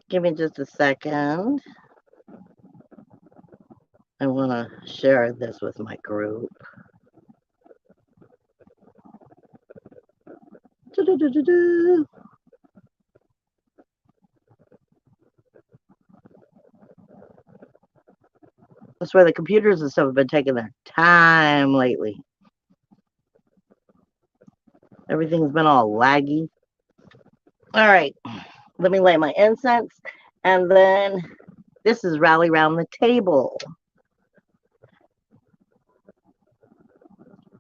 Give me just a second. I want to share this with my group. Do-do-do-do-do. That's where the computers and stuff have been taking their time lately. Everything's been all laggy. All right, let me light my incense, and then this is rally round the table.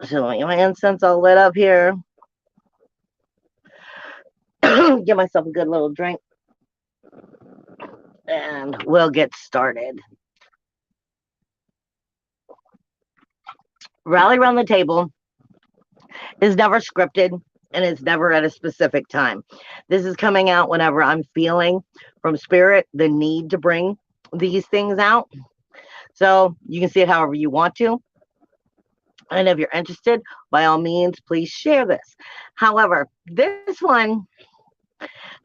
So let me get my incense all lit up here. Get myself a good little drink, and we'll get started. Rally around the table is never scripted, and it's never at a specific time. This is coming out whenever I'm feeling from spirit the need to bring these things out. So you can see it however you want to. And if you're interested, by all means, please share this. However, this one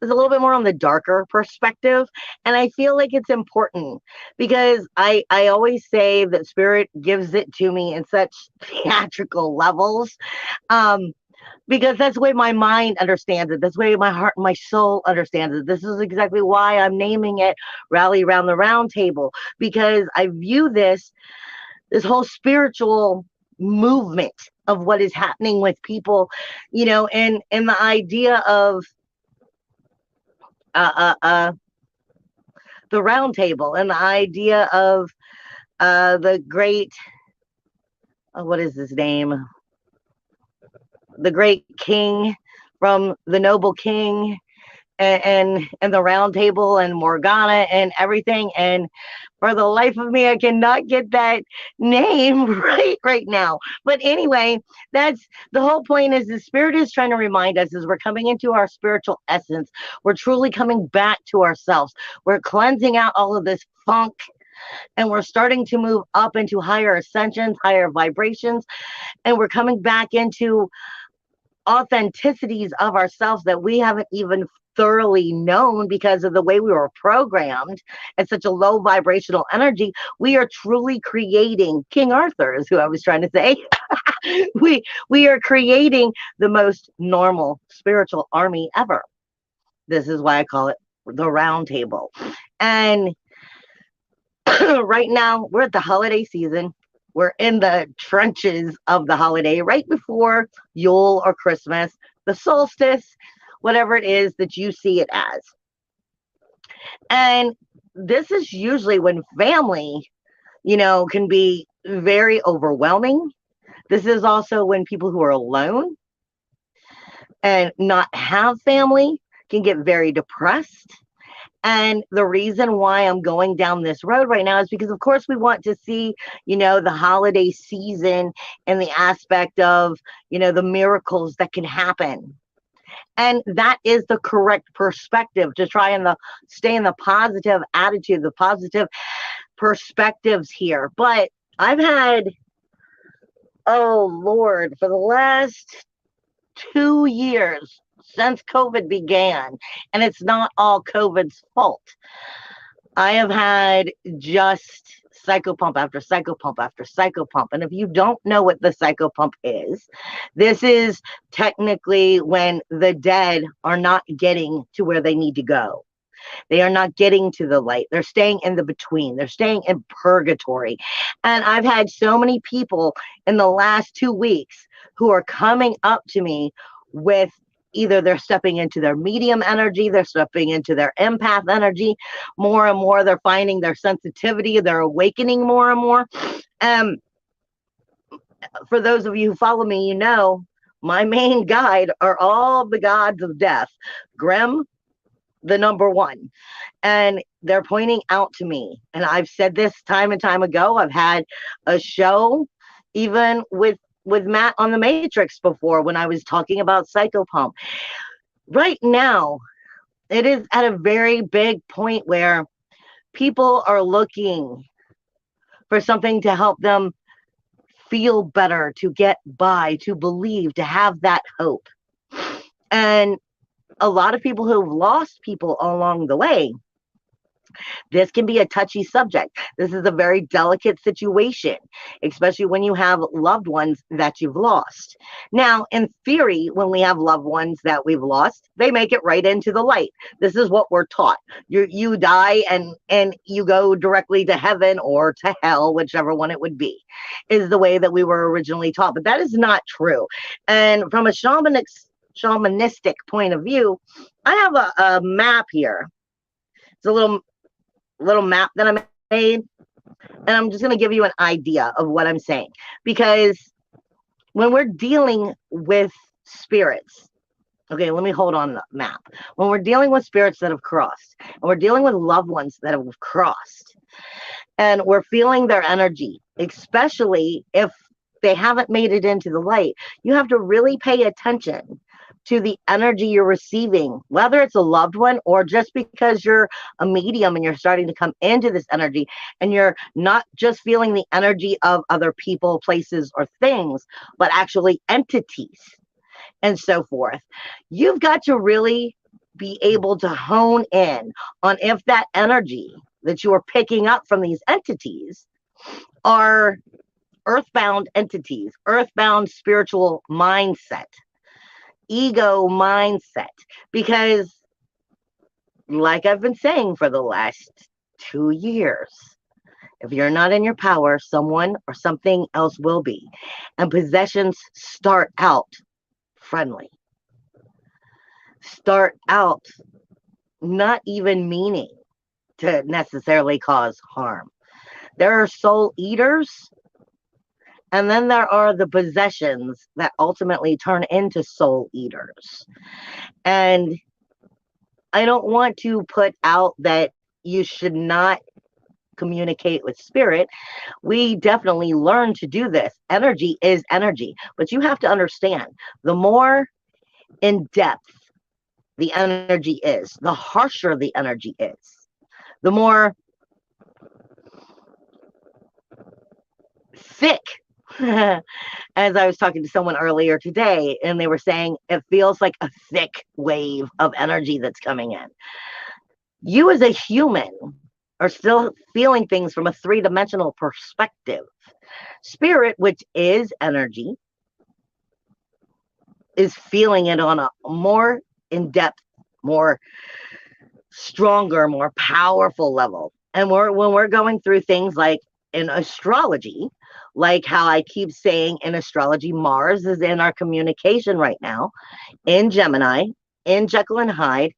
is a little bit more on the darker perspective. And I feel like it's important because I always say that spirit gives it to me in such theatrical levels. Um, because that's the way my mind understands it. That's the way my heart and my soul understands it. This is exactly why I'm naming it Rally Around the Round Table, because I view this whole spiritual movement of what is happening with people, and the idea of uh, uh, uh, the round table and the idea of the great, what is his name? The great king from the noble king and the round table and Morgana and everything. And for the life of me, I cannot get that name right now. But anyway, that's the whole point is the spirit is trying to remind us as we're coming into our spiritual essence, we're truly coming back to ourselves. We're cleansing out all of this funk and we're starting to move up into higher ascensions, higher vibrations, and we're coming back into authenticities of ourselves that we haven't even thoroughly known because of the way we were programmed at such a low vibrational energy. We are truly creating King Arthur is who I was trying to say. We are creating the most normal spiritual army ever. This is why I call it the round table. And right now we're at the holiday season. We're in the trenches of the holiday right before Yule or Christmas, the solstice, whatever it is that you see it as. And this is usually when family, can be very overwhelming. This is also when people who are alone and not have family can get very depressed. And the reason why I'm going down this road right now is because, of course, we want to see, the holiday season and the aspect of, the miracles that can happen. And that is the correct perspective to try and stay in the positive attitude, the positive perspectives here. But I've had, oh Lord, for the last 2 years since COVID began, and it's not all COVID's fault. I have had just psychopump after psychopump after psychopump. And if you don't know what the psychopump is, this is technically when the dead are not getting to where they need to go. They are not getting to the light. They're staying in the between. They're staying in purgatory. And I've had so many people in the last 2 weeks who are coming up to me with either they're stepping into their medium energy, they're stepping into their empath energy more and more. They're finding their sensitivity, they're awakening more and more. For those of you who follow me, my main guide are all the gods of death. Grim, the number one. And they're pointing out to me. And I've said this time and time ago. I've had a show even with Matt on the Matrix before when I was talking about Psychopump. Right now, it is at a very big point where people are looking for something to help them feel better, to get by, to believe, to have that hope. And a lot of people who've lost people along the way This can be a touchy subject. This is a very delicate situation, especially when you have loved ones that you've lost. Now, in theory, when we have loved ones that we've lost, they make it right into the light. This is what we're taught. You die and you go directly to heaven or to hell, whichever one it would be, is the way that we were originally taught. But that is not true. And from a shamanistic point of view, I have a map here. It's a little map that I made, and I'm just going to give you an idea of what I'm saying. Because when we're dealing with spirits, okay, let me hold on the map. When we're dealing with spirits that have crossed, and we're dealing with loved ones that have crossed, and we're feeling their energy, especially if they haven't made it into the light, you have to really pay attention to the energy you're receiving, whether it's a loved one or just because you're a medium and you're starting to come into this energy and you're not just feeling the energy of other people, places, or things, but actually entities and so forth. You've got to really be able to hone in on if that energy that you are picking up from these entities are earthbound entities, earthbound spiritual mindset, ego mindset. Because, like I've been saying for the last 2 years, if you're not in your power, someone or something else will be. And possessions start out friendly, start out not even meaning to necessarily cause harm. There are soul eaters, and then there are the possessions that ultimately turn into soul eaters. And I don't want to put out that you should not communicate with spirit. We definitely learn to do this. Energy is energy, but you have to understand, the more in depth the energy is, the harsher the energy is, the more thick. As I was talking to someone earlier today, and they were saying it feels like a thick wave of energy that's coming in. You as a human are still feeling things from a three-dimensional perspective. Spirit, which is energy, is feeling it on a more in-depth, more stronger, more powerful level. And when we're going through things like in astrology, like how I keep saying in astrology, Mars is in our communication right now, in Gemini, in Jekyll and Hyde,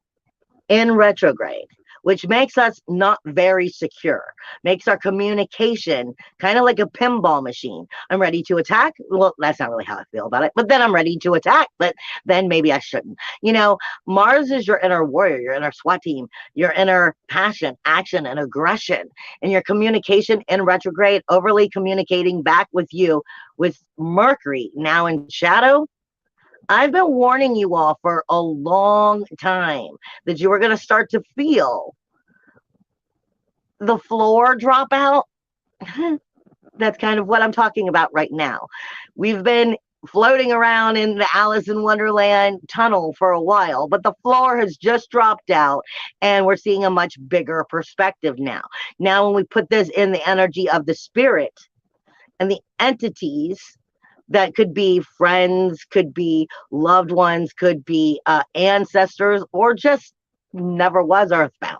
in retrograde, which makes us not very secure, makes our communication kind of like a pinball machine. I'm ready to attack. Well, that's not really how I feel about it, but then I'm ready to attack, but then maybe I shouldn't. You know, Mars is your inner warrior, your inner SWAT team, your inner passion, action, and aggression. And your communication in retrograde, overly communicating back with you with Mercury now in shadow. I've been warning you all for a long time that you were going to start to feel the floor drop out. That's kind of what I'm talking about right now. We've been floating around in the Alice in Wonderland tunnel for a while, but the floor has just dropped out and we're seeing a much bigger perspective now. Now, when we put this in the energy of the spirit and the entities, that could be friends, could be loved ones, could be ancestors, or just never was earthbound.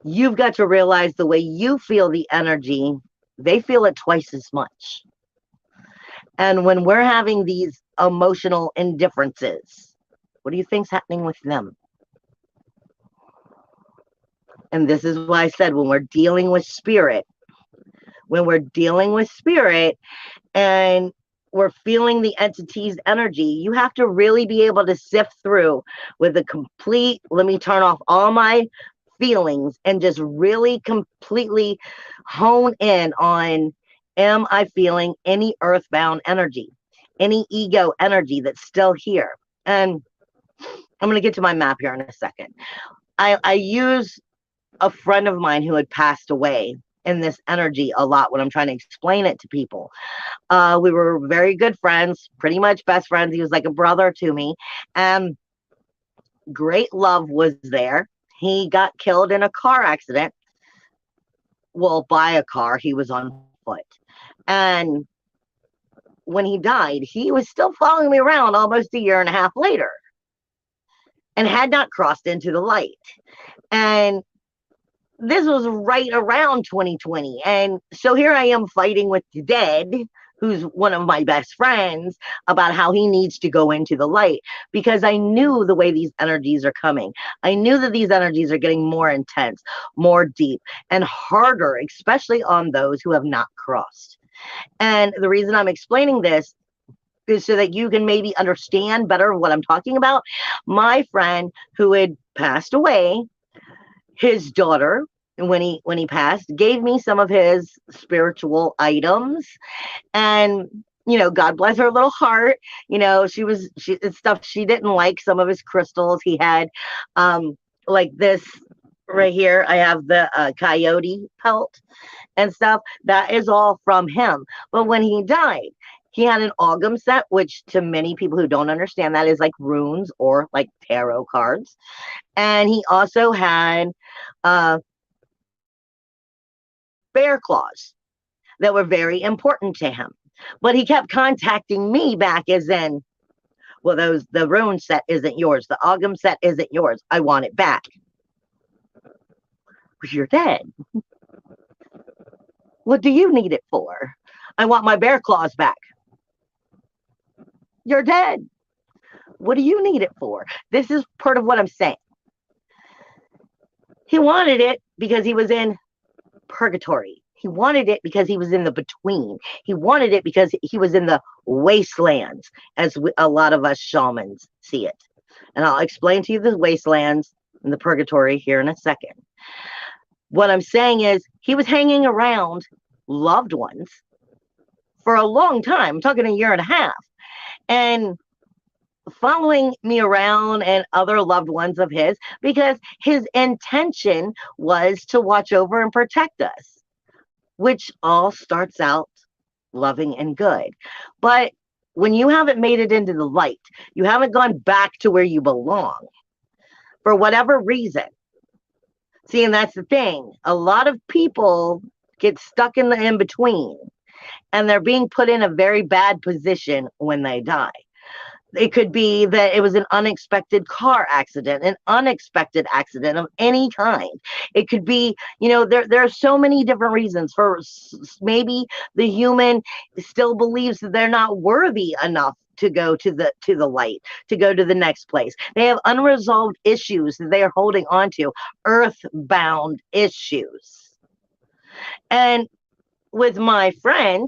You've got to realize the way you feel the energy, they feel it twice as much. And when we're having these emotional indifferences, what do you think's happening with them? And this is why I said, when we're dealing with spirit, and we're feeling the entity's energy, you have to really be able to sift through with a complete, let me turn off all my feelings and just really completely hone in on, am I feeling any earthbound energy, any ego energy that's still here? And I'm going to get to my map here in a second. I use a friend of mine who had passed away in this energy a lot when I'm trying to explain it to people. We were very good friends, pretty much best friends. He was like a brother to me, and great love was there. He got killed in a car accident. Well, by a car, he was on foot. And when he died, he was still following me around almost a year and a half later and had not crossed into the light. And this was right around 2020. And so here I am fighting with the dead, who's one of my best friends, about how he needs to go into the light, because I knew the way these energies are coming. I knew that these energies are getting more intense, more deep, and harder, especially on those who have not crossed. And the reason I'm explaining this is so that you can maybe understand better what I'm talking about. My friend who had passed away, his daughter, when he passed, gave me some of his spiritual items. And God bless her little heart. It's stuff she didn't like. Some of his crystals he had, like this right here. I have the coyote pelt and stuff. That is all from him. But when he died, he had an Alchemist set, which to many people who don't understand, that is like runes or like tarot cards. And he also had bear claws that were very important to him. But he kept contacting me back as in, well, the rune set isn't yours. The Alchemist set isn't yours. I want it back. You're dead. What do you need it for? I want my bear claws back. You're dead. What do you need it for? This is part of what I'm saying. He wanted it because he was in purgatory. He wanted it because he was in the between. He wanted it because he was in the wastelands, as a lot of us shamans see it. And I'll explain to you the wastelands and the purgatory here in a second. What I'm saying is he was hanging around loved ones for a long time. I'm talking a year and a half. And following me around and other loved ones of his, because his intention was to watch over and protect us, which all starts out loving and good. But when you haven't made it into the light, you haven't gone back to where you belong for whatever reason. See, and that's the thing. A lot of people get stuck in the in-between, and they're being put in a very bad position when they die. It could be that it was an unexpected car accident, an unexpected accident of any kind. It could be, there are so many different reasons. For maybe the human still believes that they're not worthy enough to go to the light, to go to the next place. They have unresolved issues that they are holding on to, earthbound issues. And with my friend,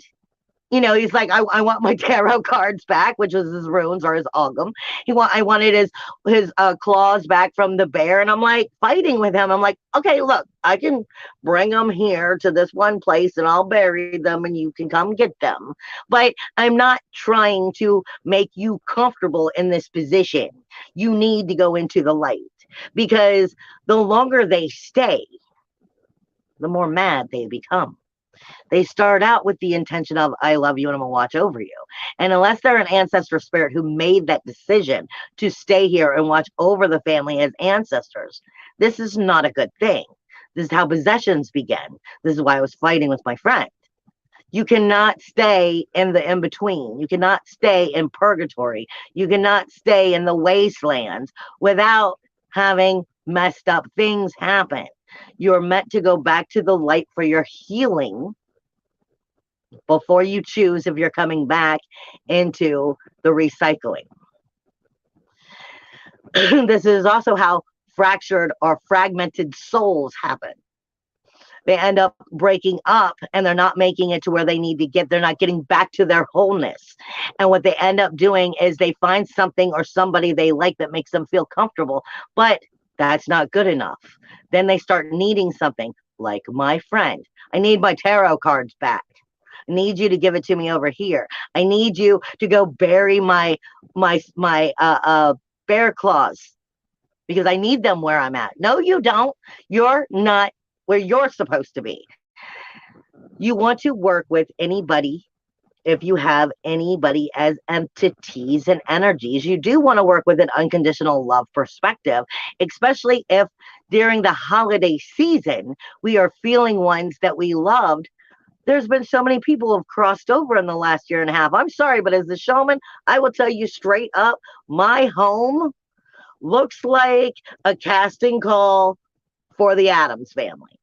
he's like, I want my tarot cards back, which was his runes or his Alchemist. I wanted his claws back from the bear. And I'm like fighting with him. I'm like, okay, look, I can bring them here to this one place and I'll bury them and you can come get them. But I'm not trying to make you comfortable in this position. You need to go into the light, because the longer they stay, the more mad they become. They start out with the intention of, I love you and I'm going to watch over you. And unless they're an ancestor spirit who made that decision to stay here and watch over the family as ancestors, this is not a good thing. This is how possessions begin. This is why I was fighting with my friend. You cannot stay in the in-between. You cannot stay in purgatory. You cannot stay in the wastelands without having messed up things happen. You're meant to go back to the light for your healing before you choose if you're coming back into the recycling. This is also how fractured or fragmented souls happen. They end up breaking up and they're not making it to where they need to get. They're not getting back to their wholeness. And what they end up doing is they find something or somebody they like that makes them feel comfortable, but that's not good enough. Then they start needing something like my friend. I need my tarot cards back. I need you to give it to me over here. I need you to go bury my bear claws, because I need them where I'm at. No, you don't. You're not where you're supposed to be. You want to work with anybody if you have anybody as entities and energies, you do want to work with an unconditional love perspective, especially if during the holiday season we are feeling ones that we loved. There's been so many people who have crossed over in the last year and a half. I'm sorry, but as the shaman, I will tell you straight up, my home looks like a casting call for the Addams family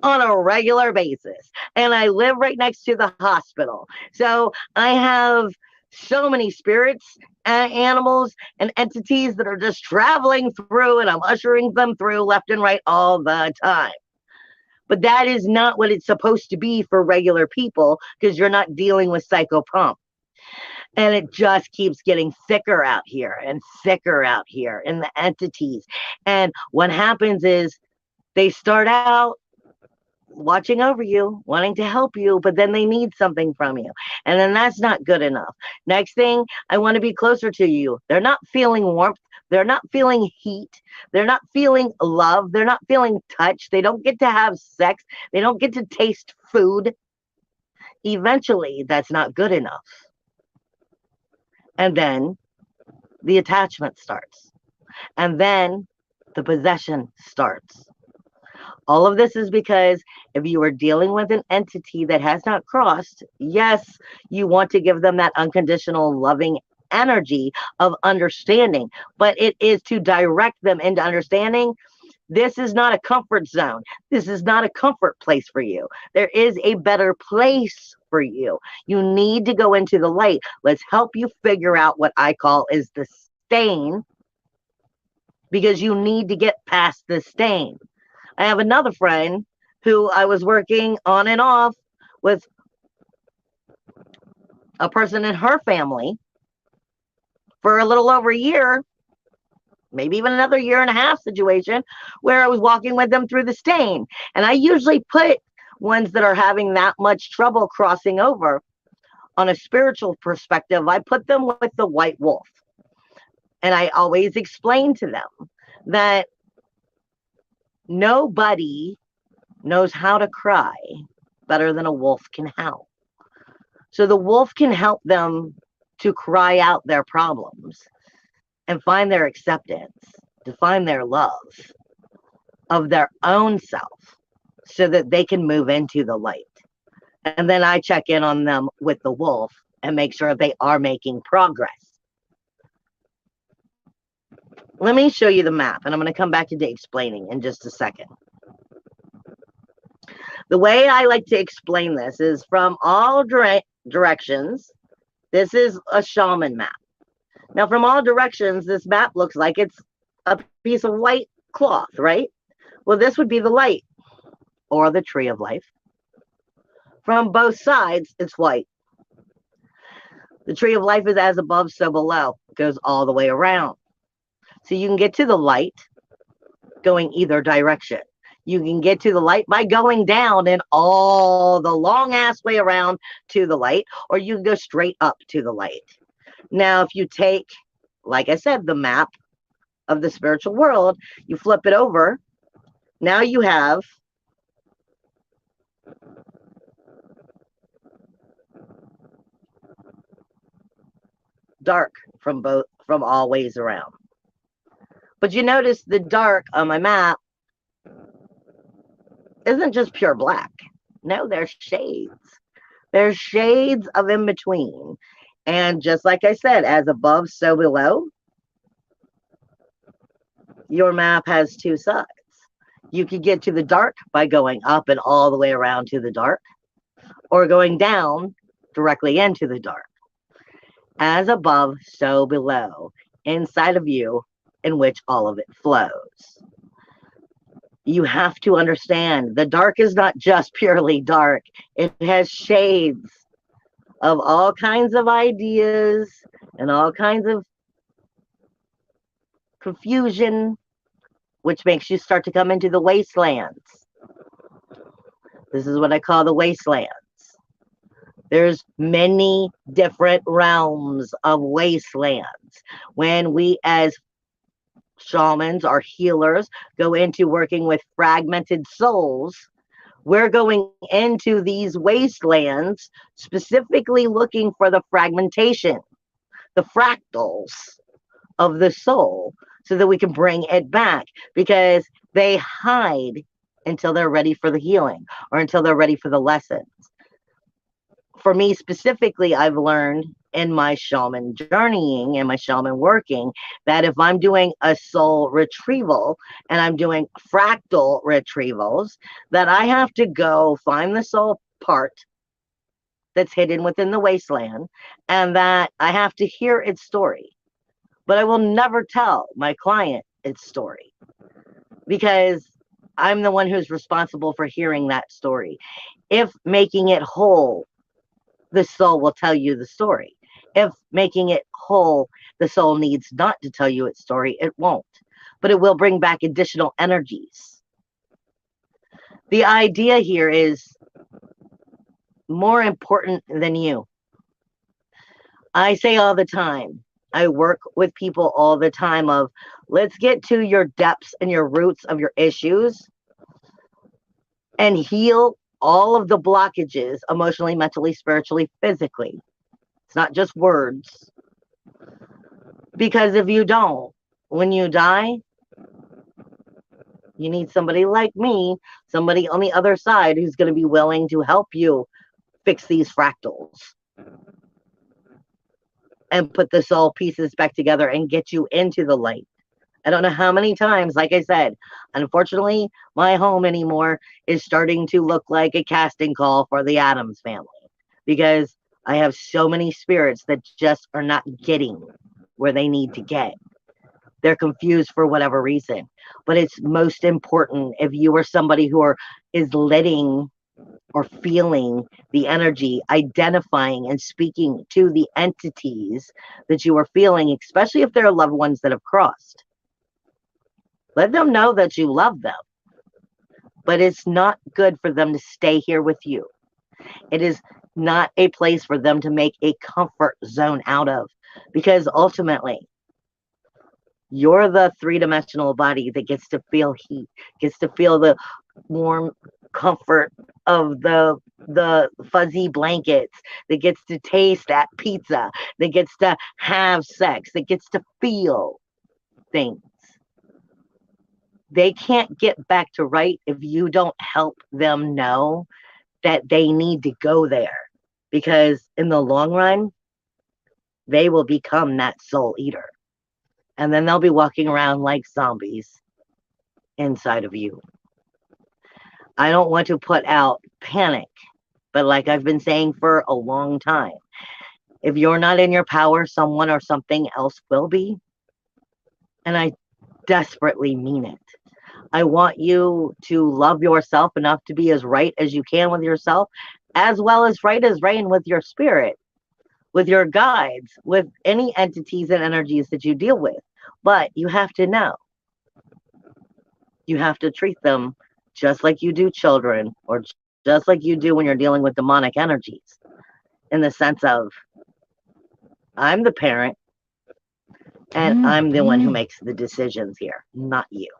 on a regular basis. And I live right next to the hospital. So I have so many spirits, animals, and entities that are just traveling through, and I'm ushering them through left and right all the time. But that is not what it's supposed to be for regular people, because you're not dealing with Psycho Pump. And it just keeps getting thicker out here and thicker out here in the entities. And what happens is they start out watching over you, wanting to help you, but then they need something from you. And then that's not good enough. Next thing, I want to be closer to you. They're not feeling warmth. They're not feeling heat. They're not feeling love. They're not feeling touch. They don't get to have sex. They don't get to taste food. Eventually, that's not good enough. And then the attachment starts. And then the possession starts. All of this is because if you are dealing with an entity that has not crossed, yes, you want to give them that unconditional loving energy of understanding, but it is to direct them into understanding. This is not a comfort zone. This is not a comfort place for you. There is a better place for you. You need to go into the light. Let's help you figure out what I call is the stain, because you need to get past the stain. I have another friend who I was working on and off with a person in her family for a little over a year, maybe even another year and a half situation, where I was walking with them through the stain. And I usually put ones that are having that much trouble crossing over on a spiritual perspective. I put them with the white wolf. And I always explain to them that nobody knows how to cry better than a wolf can howl. So the wolf can help them to cry out their problems and find their acceptance, to find their love of their own self so that they can move into the light. And then I check in on them with the wolf and make sure they are making progress. Let me show you the map, and I'm going to come back to explaining in just a second. The way I like to explain this is from all directions. This is a shaman map. Now, from all directions, this map looks like it's a piece of white cloth, right? Well, this would be the light or the tree of life. From both sides, it's white. The tree of life is as above, so below. It goes all the way around. So you can get to the light going either direction. You can get to the light by going down and all the long ass way around to the light, or you can go straight up to the light. Now, if you take, like I said, the map of the spiritual world, you flip it over. Now you have dark from all ways around. But you notice the dark on my map isn't just pure black. No, there's shades. There's shades of in between. And just like I said, as above, so below, your map has two sides. You could get to the dark by going up and all the way around to the dark, or going down directly into the dark. As above, so below, inside of you, in which all of it flows. You have to understand the dark is not just purely dark. It has shades of all kinds of ideas and all kinds of confusion, which makes you start to come into the wastelands. This is what I call the wastelands. There's many different realms of wastelands. When we as shamans or healers go into working with fragmented souls, We're going into these wastelands specifically looking for the fragmentation, the fractals of the soul, so that we can bring it back, because they hide until they're ready for the healing or until they're ready for the lessons. For me specifically, I've learned in my shaman journeying and my shaman working that if I'm doing a soul retrieval and I'm doing fractal retrievals, that I have to go find the soul part that's hidden within the wasteland, and that I have to hear its story. But I will never tell my client its story, because I'm the one who's responsible for hearing that story. If making it whole, the soul will tell you the story. If making it whole, the soul needs not to tell you its story, it won't. But it will bring back additional energies. The idea here is more important than you. I say all the time, I work with people all the time of, let's get to your depths and your roots of your issues and heal all of the blockages emotionally, mentally, spiritually, physically. It's not just words. Because if you don't, when you die, you need somebody like me, somebody on the other side who's going to be willing to help you fix these fractals and put the soul pieces back together and get you into the light. I don't know how many times, like I said, unfortunately, my home anymore is starting to look like a casting call for the Addams family, because I have so many spirits that just are not getting where they need to get. They're confused for whatever reason. But it's most important, if you are somebody who is letting or feeling the energy, identifying and speaking to the entities that you are feeling, especially if they're loved ones that have crossed. Let them know that you love them. But it's not good for them to stay here with you. It is not a place for them to make a comfort zone out of, because ultimately, you're the three-dimensional body that gets to feel heat, gets to feel the warm comfort of the fuzzy blankets, that gets to taste that pizza, that gets to have sex, that gets to feel things. They can't get back to right if you don't help them know that they need to go there, because in the long run, they will become that soul eater. And then they'll be walking around like zombies inside of you. I don't want to put out panic, but like I've been saying for a long time, if you're not in your power, someone or something else will be. And I desperately mean it. I want you to love yourself enough to be as right as you can with yourself, as well as right as rain with your spirit, with your guides, with any entities and energies that you deal with. But you have to know, you have to treat them just like you do children, or just like you do when you're dealing with demonic energies, in the sense of, I'm the parent and I'm the one who makes the decisions here, not you.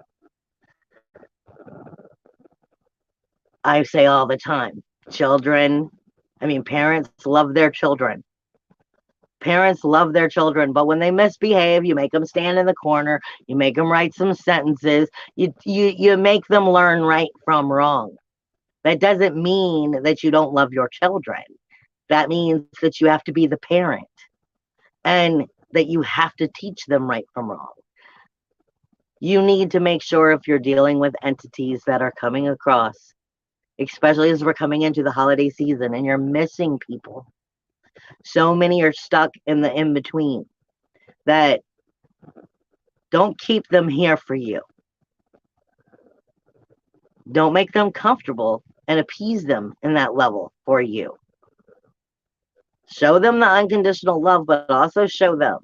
I say all the time, parents love their children. Parents love their children, but when they misbehave, you make them stand in the corner, you make them write some sentences, you make them learn right from wrong. That doesn't mean that you don't love your children. That means that you have to be the parent, and that you have to teach them right from wrong. You need to make sure, if you're dealing with entities that are coming across, especially as we're coming into the holiday season and you're missing people. So many are stuck in the in-between, that don't keep them here for you. Don't make them comfortable and appease them in that level for you. Show them the unconditional love, but also show them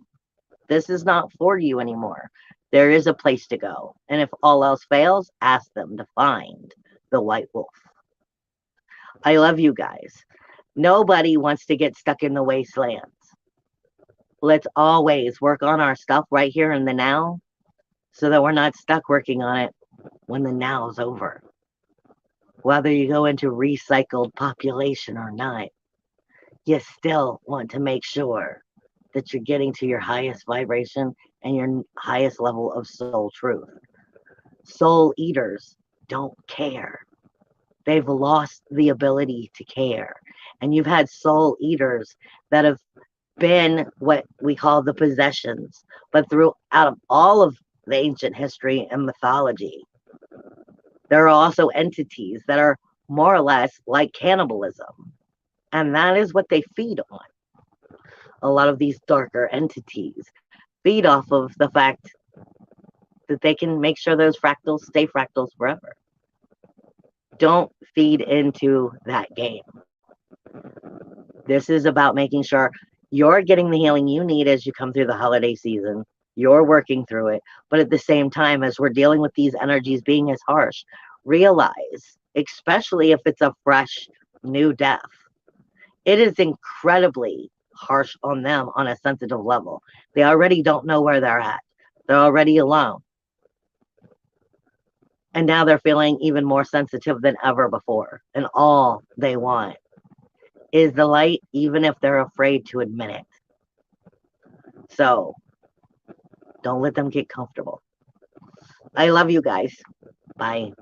this is not for you anymore. There is a place to go. And if all else fails, ask them to find the white wolf. I love you guys. Nobody wants to get stuck in the wastelands. Let's always work on our stuff right here in the now, so that we're not stuck working on it when the now's over. Whether you go into recycled population or not, you still want to make sure that you're getting to your highest vibration and your highest level of soul truth. Soul eaters don't care. They've lost the ability to care. And you've had soul eaters that have been what we call the possessions. But throughout of all of the ancient history and mythology, there are also entities that are more or less like cannibalism. And that is what they feed on. A lot of these darker entities feed off of the fact that they can make sure those fractals stay fractals forever. Don't feed into that game. This is about making sure you're getting the healing you need as you come through the holiday season. You're working through it. But at the same time, as we're dealing with these energies being as harsh, realize, especially if it's a fresh new death, it is incredibly harsh on them on a sensitive level. They already don't know where they're at. They're already alone. And now they're feeling even more sensitive than ever before. And all they want is the light, even if they're afraid to admit it. So don't let them get comfortable. I love you guys. Bye.